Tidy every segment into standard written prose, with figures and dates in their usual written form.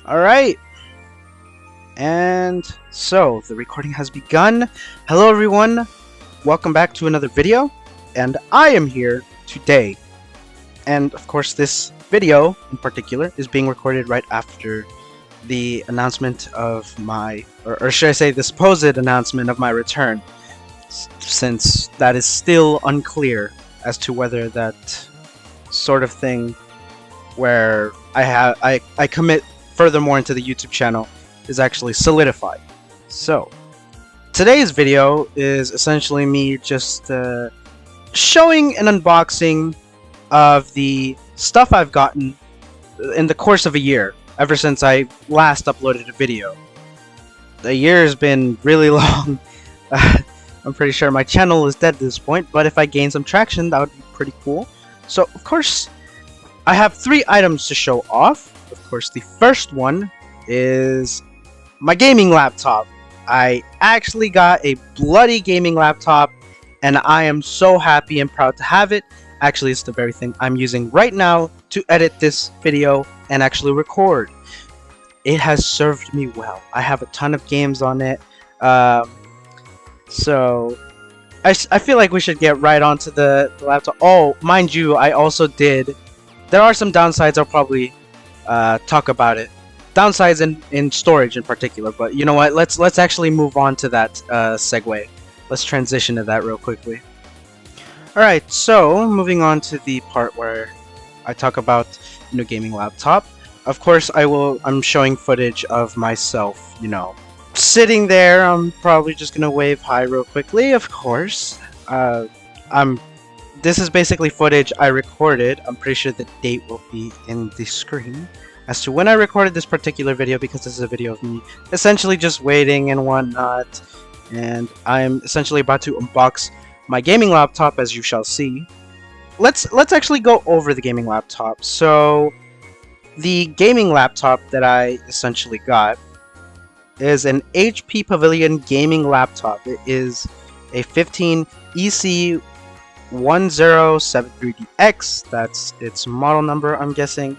Alright, and so the recording has begun. Hello everyone, welcome back to another video, and I am here today. And of course this video in particular is being recorded right after the announcement of my, or should I say the supposed announcement of my return, since that is still unclear as to whether that sort of thing where I commit furthermore into the YouTube channel is actually solidified. So today's video is essentially me just showing an unboxing of the stuff I've gotten in the course of a year, ever since I last uploaded a video. The year has been really long. I'm pretty sure my channel is dead at this point, but if I gain some traction, that would be pretty cool. So of course I have 3 items to show off. Of course, the first one is my gaming laptop. I actually got a bloody gaming laptop, and I am so happy and proud to have it. Actually, it's the very thing I'm using right now to edit this video and actually record. It has served me well. I have a ton of games on it. So I feel like we should get right onto the laptop. Oh, mind you, I also did. There are some downsides. I'll probably talk about it. Downsides in storage in particular, but you know what? Let's actually move on to that segue. Let's transition to that real quickly. All right, so moving on to the part where I talk about gaming laptop. Of course, I'm showing footage of myself, sitting there. I'm probably just gonna wave hi real quickly. Of course, This is basically footage I recorded. I'm pretty sure the date will be in the screen as to when I recorded this particular video, because this is a video of me essentially just waiting and whatnot. And I'm essentially about to unbox my gaming laptop, as you shall see. Let's actually go over the gaming laptop. So the gaming laptop that I essentially got is an HP Pavilion gaming laptop. It is a 15 EC 1073DX, that's its model number, I'm guessing.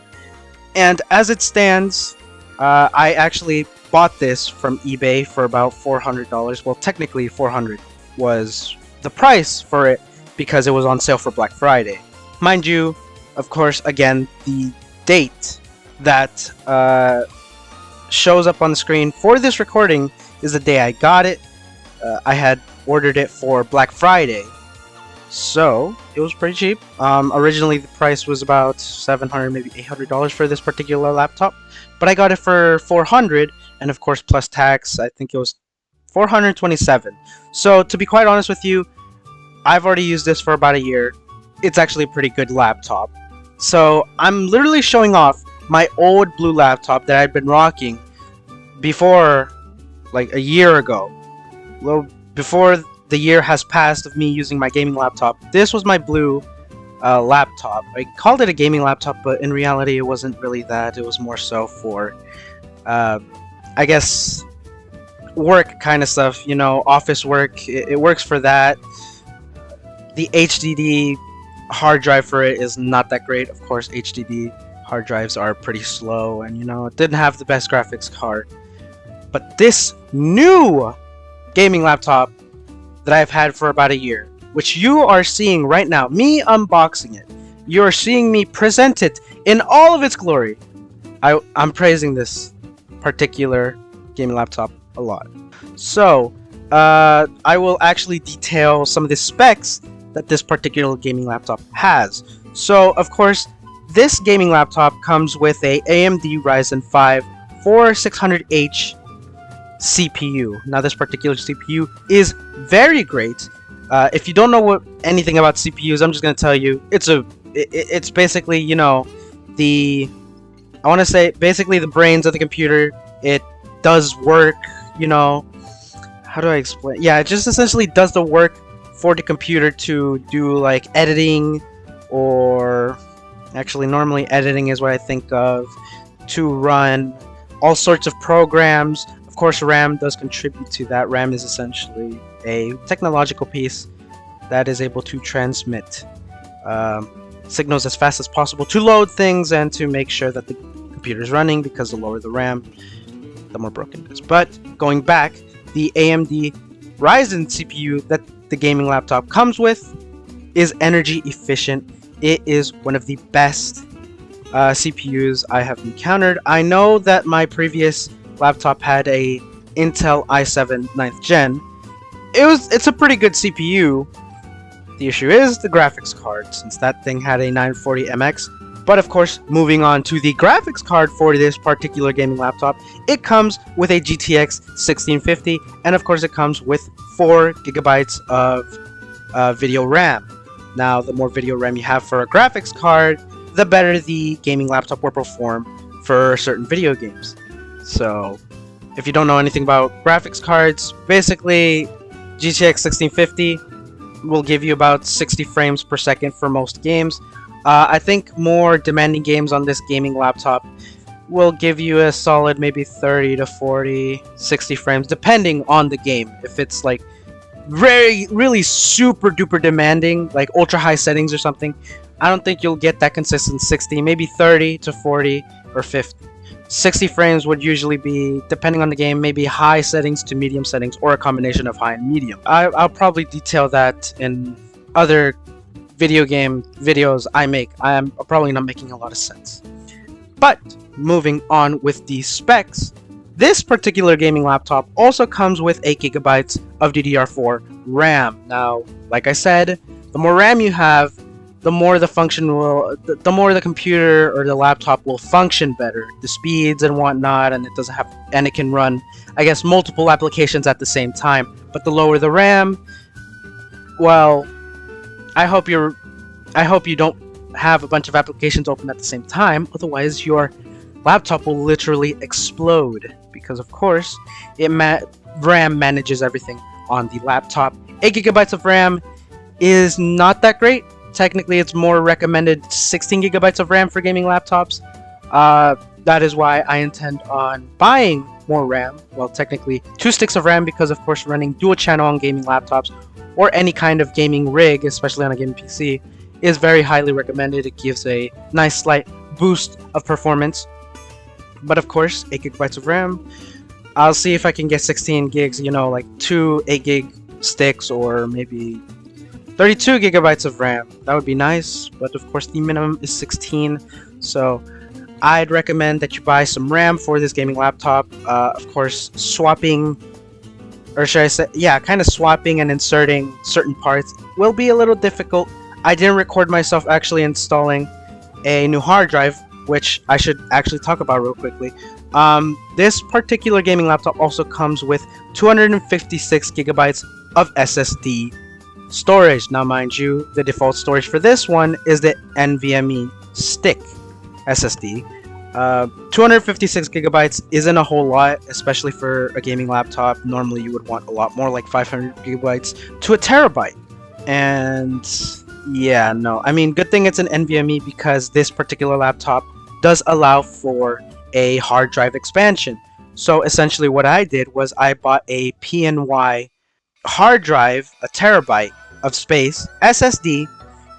And as it stands, I actually bought this from eBay for about $400. Well, technically $400 was the price for it because it was on sale for Black Friday. Mind you, of course, again, the date that shows up on the screen for this recording is the day I got it. I had ordered it for Black Friday, so it was pretty cheap. Originally the price was about $700, maybe $800 for this particular laptop, but I got it for $400, and of course plus tax, I think it was $427. So to be quite honest with you, I've already used this for about a year. It's actually a pretty good laptop. So I'm literally showing off my old blue laptop that I'd been rocking before, like a year ago. Well, before the year has passed of me using my gaming laptop, this was my blue laptop. I called it a gaming laptop, but in reality it wasn't really that. It was more so for I guess work kind of stuff, office work. It works for that. The HDD hard drive for it is not that great. Of course, HDD hard drives are pretty slow, and it didn't have the best graphics card. But this new gaming laptop that I've had for about a year, which you are seeing right now, me unboxing it, you're seeing me present it in all of its glory. I'm praising this particular gaming laptop a lot. So I will actually detail some of the specs that this particular gaming laptop has. So of course, this gaming laptop comes with a AMD Ryzen 5 4600H CPU. Now this particular CPU is very great. If you don't know anything about CPUs, I'm just gonna tell you it's basically basically the brains of the computer. It does work, how do I explain? Yeah, it just essentially does the work for the computer to do like editing, or actually normally editing is what I think of, to run all sorts of programs. Of course, RAM does contribute to that. RAM is essentially a technological piece that is able to transmit signals as fast as possible to load things and to make sure that the computer's running, because the lower the RAM, the more broken it is. But going back, the AMD Ryzen CPU that the gaming laptop comes with is energy efficient. It is one of the best CPUs I have encountered. I know that my previous laptop had a Intel i7 9th gen. It's a pretty good CPU. The issue is the graphics card, since that thing had a 940 MX. But of course, moving on to the graphics card for this particular gaming laptop, it comes with a GTX 1650, and of course it comes with 4 gigabytes of video RAM. Now, the more video RAM you have for a graphics card, the better the gaming laptop will perform for certain video games. So, if you don't know anything about graphics cards, basically GTX 1650 will give you about 60 frames per second for most games. I think more demanding games on this gaming laptop will give you a solid maybe 30 to 40, 60 frames, depending on the game. If it's like really super duper demanding, like ultra high settings or something, I don't think you'll get that consistent 60, maybe 30 to 40 or 50. 60 frames would usually be, depending on the game, maybe high settings to medium settings, or a combination of high and medium. I'll probably detail that in other video game videos I make. I'm probably not making a lot of sense. But moving on with the specs, this particular gaming laptop also comes with 8 gigabytes of DDR4 RAM. Now, like I said, the more RAM you have, the more the more the computer or the laptop will function better. The speeds and whatnot, and it can run, I guess, multiple applications at the same time. But the lower the RAM, well, I hope you don't have a bunch of applications open at the same time, otherwise your laptop will literally explode, because of course RAM manages everything on the laptop. 8 gigabytes of RAM is not that great. Technically, it's more recommended 16 gigabytes of RAM for gaming laptops. That is why I intend on buying more RAM. Well, technically 2 sticks of RAM, because of course running dual channel on gaming laptops or any kind of gaming rig, especially on a gaming PC, is very highly recommended. It gives a nice slight boost of performance. But of course, 8 gigabytes of RAM. I'll see if I can get 16 gigs, like 2 8 gig sticks, or maybe 32 gigabytes of RAM. That would be nice, but of course the minimum is 16, so I'd recommend that you buy some RAM for this gaming laptop. Of course, swapping, or should I say, yeah, kind of swapping and inserting certain parts will be a little difficult. I didn't record myself actually installing a new hard drive, which I should actually talk about real quickly. This particular gaming laptop also comes with 256 gigabytes of SSD storage. Now, mind you, the default storage for this one is the NVMe stick SSD. 256 gigabytes isn't a whole lot, especially for a gaming laptop. Normally you would want a lot more, like 500 gigabytes to a terabyte. And yeah, no, I mean, good thing it's an NVMe, because this particular laptop does allow for a hard drive expansion. So essentially what I did was I bought a PNY hard drive, a terabyte of space SSD,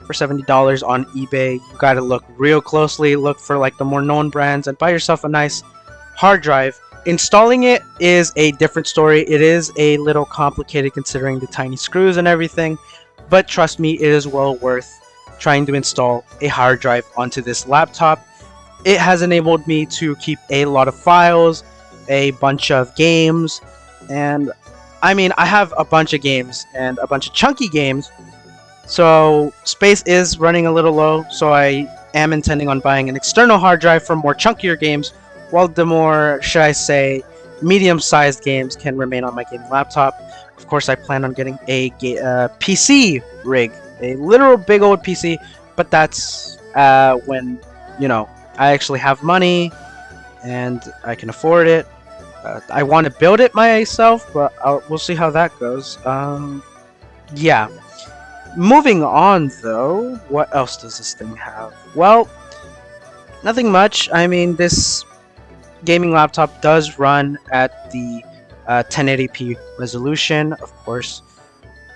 for $70 on eBay. You gotta look real closely, look for like the more known brands, and buy yourself a nice hard drive. Installing it is a different story. It is a little complicated considering the tiny screws and everything, but trust me, it is well worth trying to install a hard drive onto this laptop. It has enabled me to keep a lot of files, a bunch of games, and I mean, I have a bunch of games and a bunch of chunky games, so space is running a little low, so I am intending on buying an external hard drive for more chunkier games, while the more, should I say, medium-sized games can remain on my gaming laptop. Of course, I plan on getting a PC rig, a literal big old PC, but that's when, I actually have money and I can afford it. I want to build it myself, but we'll see how that goes. Yeah. Moving on, though, what else does this thing have? Well, nothing much. I mean, this gaming laptop does run at the 1080p resolution, of course.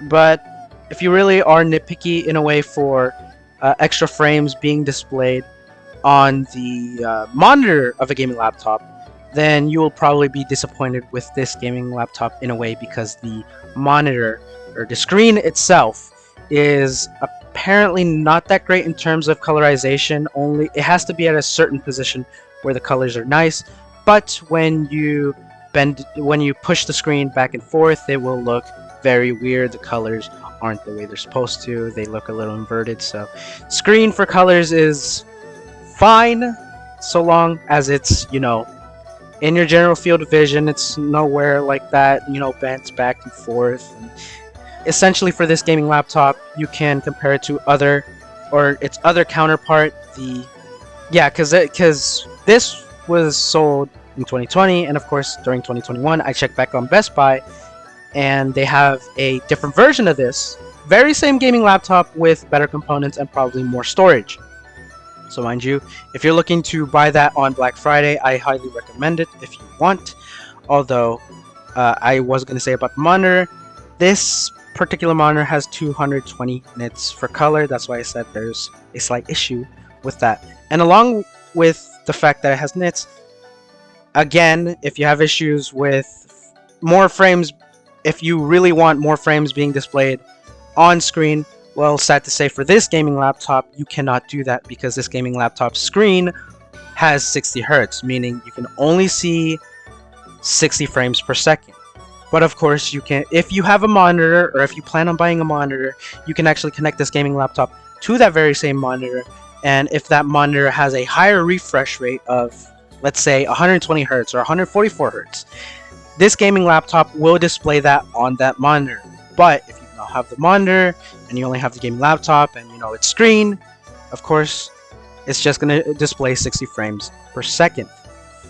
But if you really are nitpicky in a way for extra frames being displayed, on the monitor of a gaming laptop, then you will probably be disappointed with this gaming laptop in a way, because the monitor or the screen itself is apparently not that great in terms of colorization. Only it has to be at a certain position where the colors are nice, but when you push the screen back and forth, it will look very weird. The colors aren't the way they're supposed to. They look a little inverted. So screen for colors is fine, so long as it's, in your general field of vision. It's nowhere like that, bent back and forth. And essentially, for this gaming laptop, you can compare it to its other counterpart. Because this was sold in 2020, and of course during 2021, I checked back on Best Buy, and they have a different version of this very same gaming laptop with better components and probably more storage. So mind you, if you're looking to buy that on Black Friday, I highly recommend it if you want. Although, I was going to say about the monitor, this particular monitor has 220 nits for color. That's why I said there's a slight issue with that. And along with the fact that it has nits, again, if you have issues with more frames, if you really want more frames being displayed on screen, well, sad to say, for this gaming laptop, you cannot do that, because this gaming laptop screen has 60 Hz, meaning you can only see 60 frames per second. But of course, you can, if you have a monitor, or if you plan on buying a monitor, you can actually connect this gaming laptop to that very same monitor. And if that monitor has a higher refresh rate of, let's say, 120 Hz or 144 Hz, this gaming laptop will display that on that monitor. But if you don't have the monitor and you only have the gaming laptop and its screen, of course, it's just going to display 60 frames per second.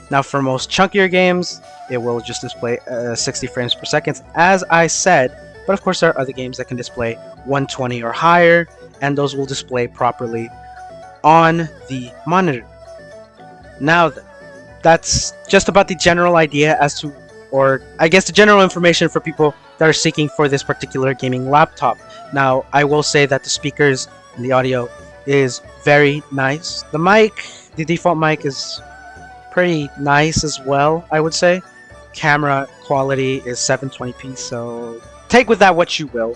Now, for most chunkier games, it will just display 60 frames per second, as I said. But of course, there are other games that can display 120 or higher, and those will display properly on the monitor. Now then, that's just about the general idea as to, or I guess the general information for people that are seeking for this particular gaming laptop. Now, I will say that the speakers and the audio is very nice. The default mic is pretty nice as well, I would say. Camera quality is 720p, so take with that what you will.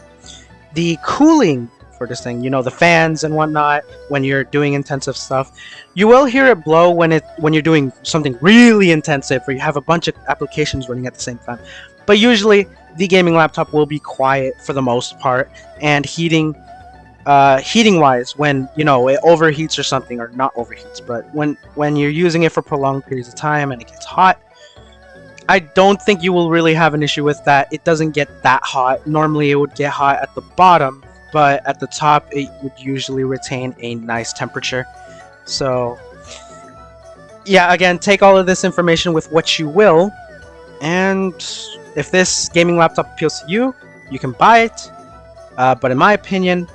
The cooling for this thing, the fans and whatnot, when you're doing intensive stuff, you will hear it blow when you're doing something really intensive, or you have a bunch of applications running at the same time. But usually, the gaming laptop will be quiet for the most part, and heating wise, when it overheats or something, or not overheats, but when you're using it for prolonged periods of time and it gets hot, I don't think you will really have an issue with that. It doesn't get that hot. Normally, it would get hot at the bottom, but at the top, it would usually retain a nice temperature. So, yeah, again, take all of this information with what you will, and if this gaming laptop appeals to you, you can buy it. But in my opinion,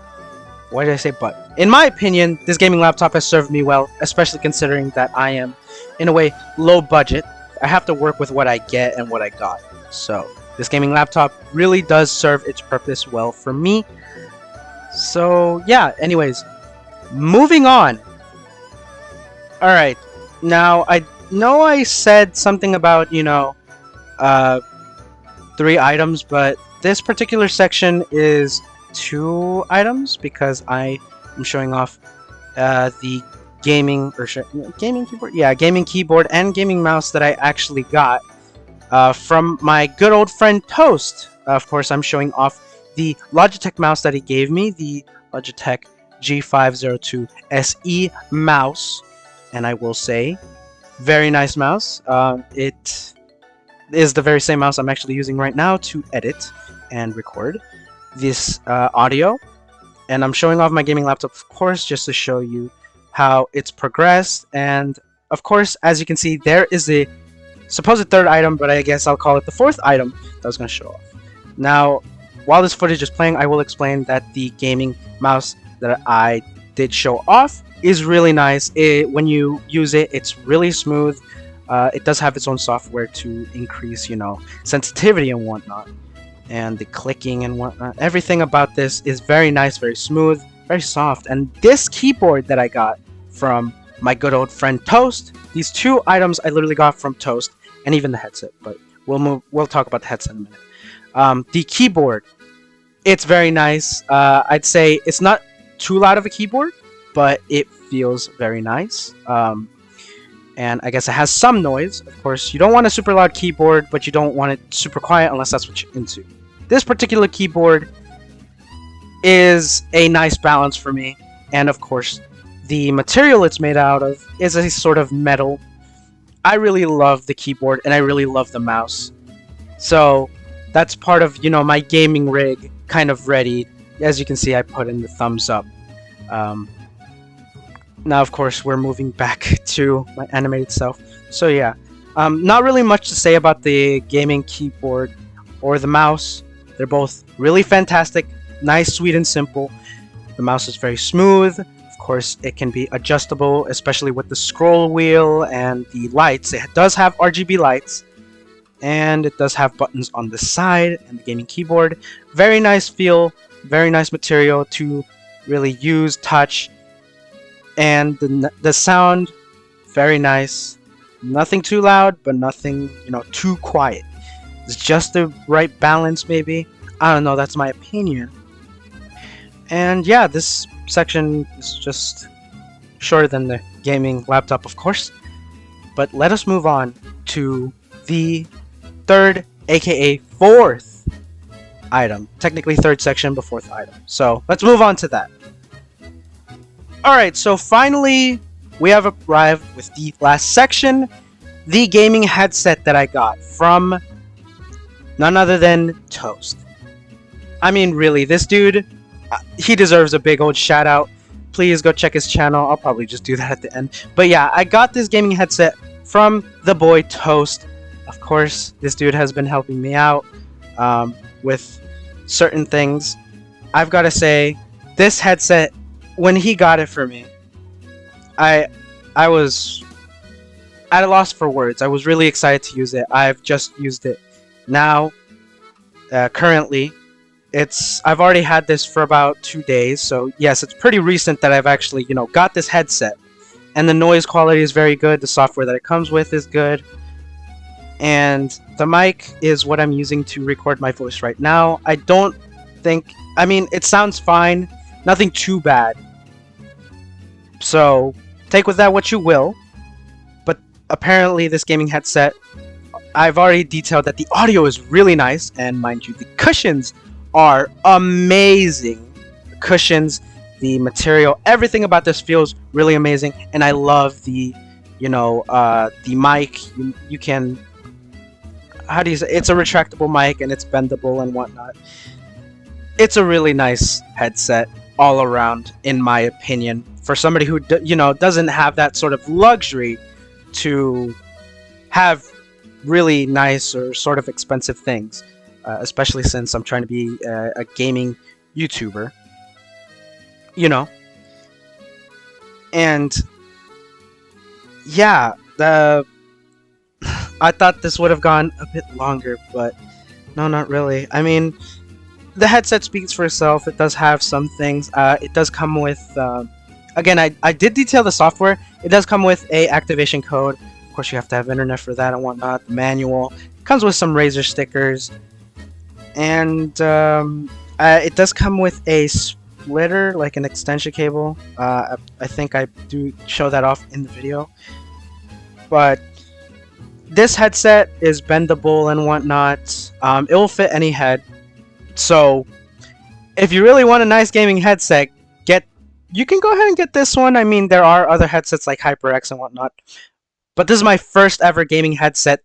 why did I say but? In my opinion, this gaming laptop has served me well, especially considering that I am, in a way, low budget. I have to work with what I get and what I got. So, this gaming laptop really does serve its purpose well for me. So, yeah, anyways, moving on. Alright, now, I know I said something about, 3 items, but this particular section is 2 items, because I am showing off the gaming keyboard? Yeah, gaming keyboard and gaming mouse that I actually got from my good old friend Toast. Of course, I'm showing off the Logitech mouse that he gave me, the Logitech G502 SE mouse, and I will say, very nice mouse. It is the very same mouse I'm actually using right now to edit and record this audio, and I'm showing off my gaming laptop, of course, just to show you how it's progressed. And of course, as you can see, there is a supposed 3rd item, but I guess I'll call it the 4th item that I was going to show off. Now, while this footage is playing, I will explain that the gaming mouse that I did show off is really nice. When you use it, it's really smooth. It does have its own software to increase, sensitivity and whatnot, and the clicking and whatnot. Everything about this is very nice, very smooth, very soft. And this keyboard that I got from my good old friend Toast. These two items I literally got from Toast, and even the headset, but we'll talk about the headset in a minute. The keyboard, it's very nice. I'd say it's not too loud of a keyboard, but it feels very nice. And I guess it has some noise. Of course, you don't want a super loud keyboard, but you don't want it super quiet unless that's what you're into. This particular keyboard is a nice balance for me, and of course, the material it's made out of is a sort of metal. I really love the keyboard, and I really love the mouse. So that's part of, my gaming rig kind of ready. As you can see, I put in the thumbs up. Now, of course, we're moving back to my animated self. So yeah, not really much to say about the gaming keyboard or the mouse. They're both really fantastic, nice, sweet, and simple. The mouse is very smooth. Of course, it can be adjustable, especially with the scroll wheel and the lights. It does have RGB lights, and it does have buttons on the side and the gaming keyboard. Very nice feel, very nice material to really use, touch. And the sound, very nice. Nothing too loud, but nothing, too quiet. It's just the right balance, maybe. I don't know, that's my opinion. And yeah, this section is just shorter than the gaming laptop, of course. But let us move on to the third, aka fourth item. Technically third section, but fourth item. So let's move on to that. Alright, so finally, we have arrived with the last section, the gaming headset that I got from none other than Toast. I mean, really, this dude, he deserves a big old shout out. Please go check his channel. I'll probably just do that at the end. But yeah, I got this gaming headset from the boy Toast. Of course, this dude has been helping me out with certain things. I've got to say, this headset, when he got it for me, I was at a loss for words. I was really excited to use it. I've just used it now. Currently, I've already had this for about 2 days, so yes, it's pretty recent that I've actually, got this headset. And the noise quality is very good. The software that it comes with is good. And the mic is what I'm using to record my voice right now. I mean, it sounds fine. Nothing too bad. So, take with that what you will. But apparently this gaming headset, I've already detailed that the audio is really nice. And mind you, the cushions are amazing. The cushions, the material, everything about this feels really amazing. And I love the, the mic. You can, how do you say, it's a retractable mic and it's bendable and whatnot. It's a really nice headset all around, in my opinion, for somebody who doesn't have that sort of luxury to have really nice or sort of expensive things, especially since I'm trying to be a gaming YouTuber, and yeah, I thought this would have gone a bit longer, but no, not really. I mean, the headset speaks for itself. It does have some things. It does come with, again, I did detail the software. It does come with a activation code. Of course, you have to have internet for that and whatnot. The manual. It comes with some Razer stickers. And it does come with a splitter, like an extension cable. I think I do show that off in the video. But this headset is bendable and whatnot. It will fit any head. So, if you really want a nice gaming headset, you can go ahead and get this one. I mean, there are other headsets like HyperX and whatnot. But this is my first ever gaming headset,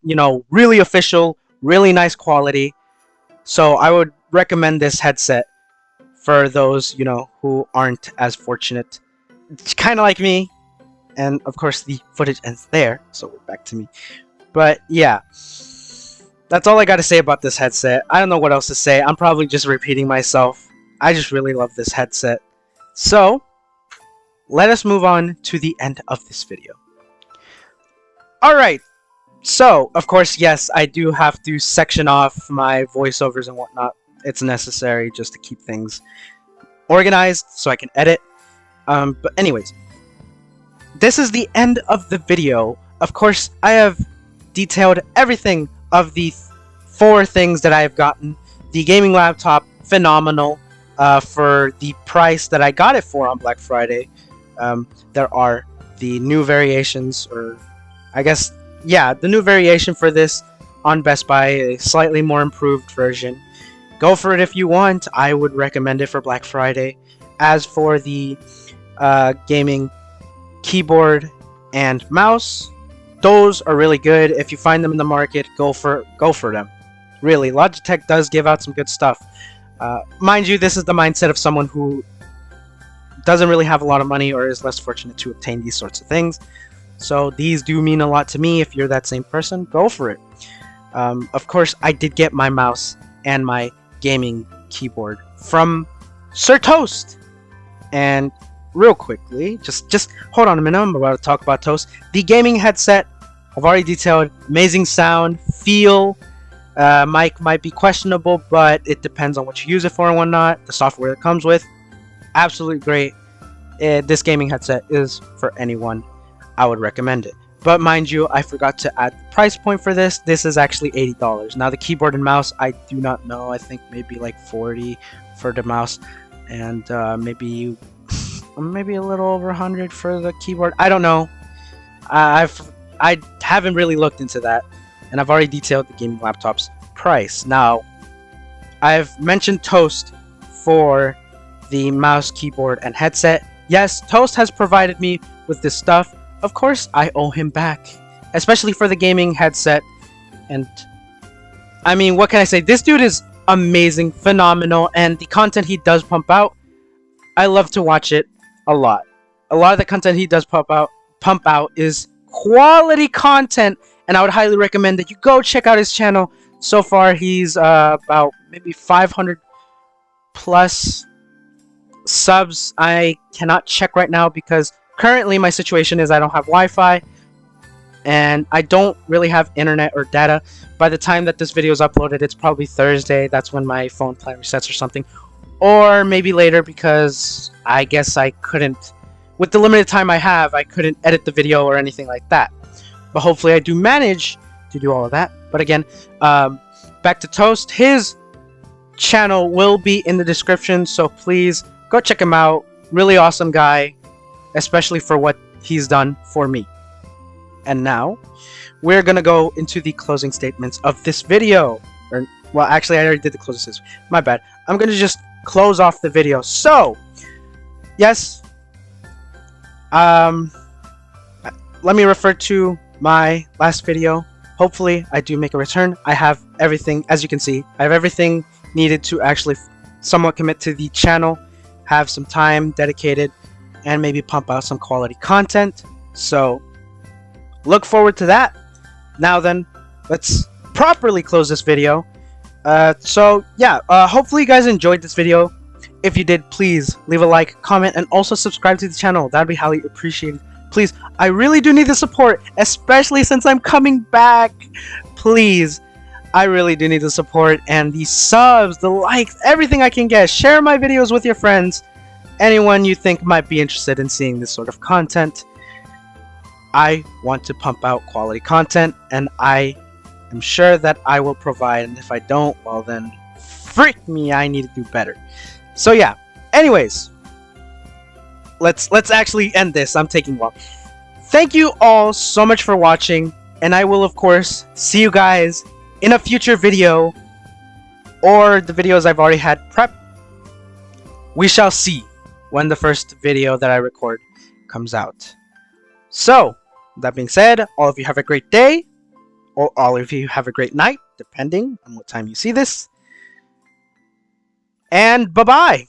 really official, really nice quality. So, I would recommend this headset for those, who aren't as fortunate. It's kind of like me. And, of course, the footage ends there. So, back to me. But, yeah. That's all I gotta say about this headset. I don't know what else to say. I'm probably just repeating myself. I just really love this headset. So, let us move on to the end of this video. Alright, so, of course, yes, I do have to section off my voiceovers and whatnot. It's necessary just to keep things organized so I can edit. But anyways, this is the end of the video. Of course, I have detailed everything of the 4 things that I have gotten. The gaming laptop, phenomenal for the price that I got it for on Black Friday. There are the new variations, or I guess, yeah, the new variation for this on Best Buy, a slightly more improved version. Go for it if you want. I would recommend it for Black Friday. As for the gaming keyboard and mouse, those are really good. If you find them in the market, go for them. Really, Logitech does give out some good stuff. Mind you, this is the mindset of someone who doesn't really have a lot of money or is less fortunate to obtain these sorts of things. So these do mean a lot to me. If you're that same person, go for it. Of course, I did get my mouse and my gaming keyboard from Sir Toast. And real quickly, just hold on a minute, I'm about to talk about Toast. The gaming headset, I've already detailed, amazing sound, feel, mic might be questionable, but it depends on what you use it for and whatnot. The software it comes with, absolutely great. This gaming headset is for anyone. I would recommend it. But mind you, I forgot to add the price point for this. This is actually $80. Now the keyboard and mouse, I do not know. I think maybe like $40 for the mouse, and maybe a little over $100 for the keyboard. I don't know. I haven't really looked into that, and I've already detailed the gaming laptop's price. Now, I've mentioned Toast for the mouse, keyboard, and headset. Yes, Toast has provided me with this stuff. Of course, I owe him back, especially for the gaming headset. And I mean, what can I say? This dude is amazing, phenomenal, and the content he does pump out, I love to watch it a lot. A lot of the content he does pump out is quality content, and I would highly recommend that you go check out his channel. So far, he's about maybe 500 plus subs. I cannot check right now because currently my situation is I don't have Wi-Fi and I don't really have internet or data. By the time that this video is uploaded, it's probably Thursday. That's when my phone plan resets or something, or maybe later, because I guess I couldn't, with the limited time I have, I couldn't edit the video or anything like that. But hopefully I do manage to do all of that. But again, back to Toast. His channel will be in the description, so please go check him out. Really awesome guy, especially for what he's done for me. And now, we're gonna go into the closing statements of this video. Or, well, actually, I already did the closing statements. My bad. I'm gonna just close off the video. So, yes. Let me refer to my last video. Hopefully, I do make a return. I have everything, as you can see, I have everything needed to actually somewhat commit to the channel, have some time dedicated, and maybe pump out some quality content. So, look forward to that. Now then, let's properly close this video. So, yeah, hopefully you guys enjoyed this video. If you did, please leave a like, comment, and also subscribe to the channel. That would be highly appreciated. Please, I really do need the support, especially since I'm coming back. Please, I really do need the support and the subs, the likes, everything I can get. Share my videos with your friends. Anyone you think might be interested in seeing this sort of content. I want to pump out quality content, and I am sure that I will provide, and if I don't, well then, freak me, I need to do better. So yeah, anyways, let's actually end this. I'm taking long. Thank you all so much for watching, and I will of course see you guys in a future video, or the videos I've already had prepped. We shall see when the first video that I record comes out. So, that being said, all of you have a great day, or all of you have a great night, depending on what time you see this. And bye-bye!